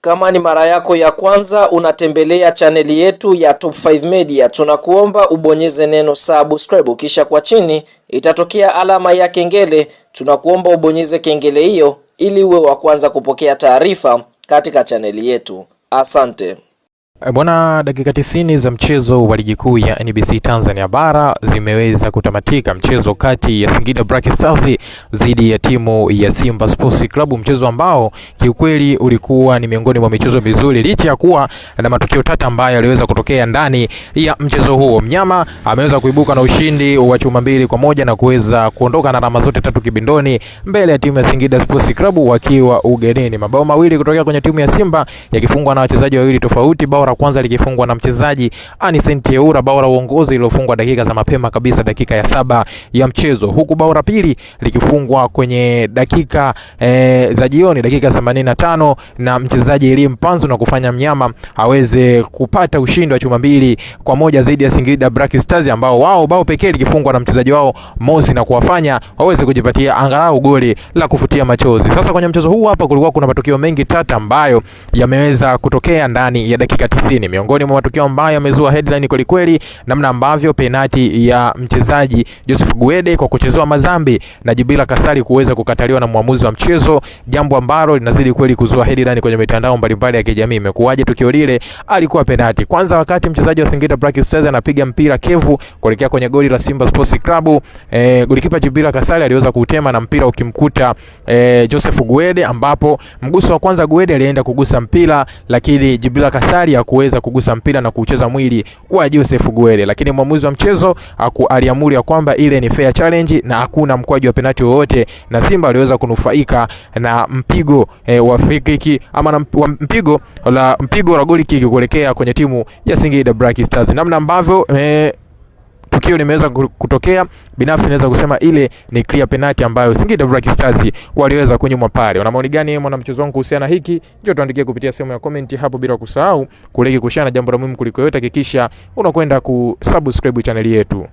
Kama ni mara yako ya kwanza unatembelea chaneli yetu ya Top 5 Media, tunakuomba ubonyeze neno subscribe, kisha kwa chini itatokea alama ya kengele. Tunakuomba ubonyeze kengele hiyo ili uwe wa kwanza kupokea taarifa katika chaneli yetu. Asante. Bwana, dakika 90 za mchezo wa ligi kuu ya NBC Tanzania bara zimeweza kutamatika. Mchezo kati ya Singida Black Stars dhidi ya timu ya Simba Sports Club, mchezo ambao kiukweli ulikuwa ni miongoni mwa michezo mizuri licha ya kuwa na matukio tata ambayo yaliweza kutokea ndani ya mchezo huo. Mnyama ameweza kuibuka na ushindi wa chuma 2-1 na kuweza kuondoka na alama zote 3 kibindoni mbele ya timu ya Singida Sports Club wakiwa ugenini. Mabao mawili kutokea kwenye timu ya Simba yakifungwa na wachezaji wawili tofauti. Bao la kwanza likifungwa na mchezaji Anicent Eura, bao la uongozi lilofungwa dakika za mapema kabisa, dakika ya 7 ya mchezo, huku bao la pili likifungwa kwenye dakika za jioni, dakika 85 na mchezaji Elie Mpanzu, na kufanya Mnyama aweze kupata ushindi wa chuma 2-1 dhidi ya Singida Black Stars, ambao wao bao pekee likifungwa na mchezaji wao Mosi, na kuwafanya waweze kujipatia angalau goli la kufutia machozi. Sasa kwenye mchezo huu hapa kulikuwa kuna matukio mengi tata ambayo yameweza kutokea ndani ya dakika 90. Miongoni mwa matukio ambayo yamezua headline kweli kweli, namna ambavyo penati ya mchezaji Joseph Guede kwa kuchezewa mazambi na Jibila Kasari kuweza kukataliwa na muamuzi wa mchezo, jambo ambalo linazidi kweli kuzua headline kwenye mitandao mbalimbali ya kijamii. Imekuwaje tukio lile alikuwa penati? Kwanza, wakati mchezaji wa Singida Black Stars anapiga mpira kevu kuelekea kwenye goli la Simba Sports Club, golikipa Jibila Kasari aliweza kutema na mpira ukimkuta Joseph Guede, ambapo mguso wa kwanza Guede alienda kugusa mpira, lakini Jibila Kasari hakuweza kugusa mpira na kucheza mwili wa Joseph Guede, lakini mwamuzi wa mchezo aliamuru ya kwamba ile ni fair challenge na hakuna mkwaju wa penalti wowote, na Simba aliweza kunufaika na mpigo wa free kick ama na mpigo la goal kick kuelekea kwenye timu ya Singida Black Stars. Namna ambavyo tukio limeweza kutokea, binafsi naweza kusema ile ni clear penalty ambayo Singida Black Stars waliweza kunyuma pale. Una maoni gani mwana mchezo wangu kuhusiana hiki? Njoo tuandikie kupitia sehemu ya comment hapo, bila kusahau kulike, kushare na jambo la muhimu kuliko yote, hakikisha unakwenda kusubscribe channel yetu.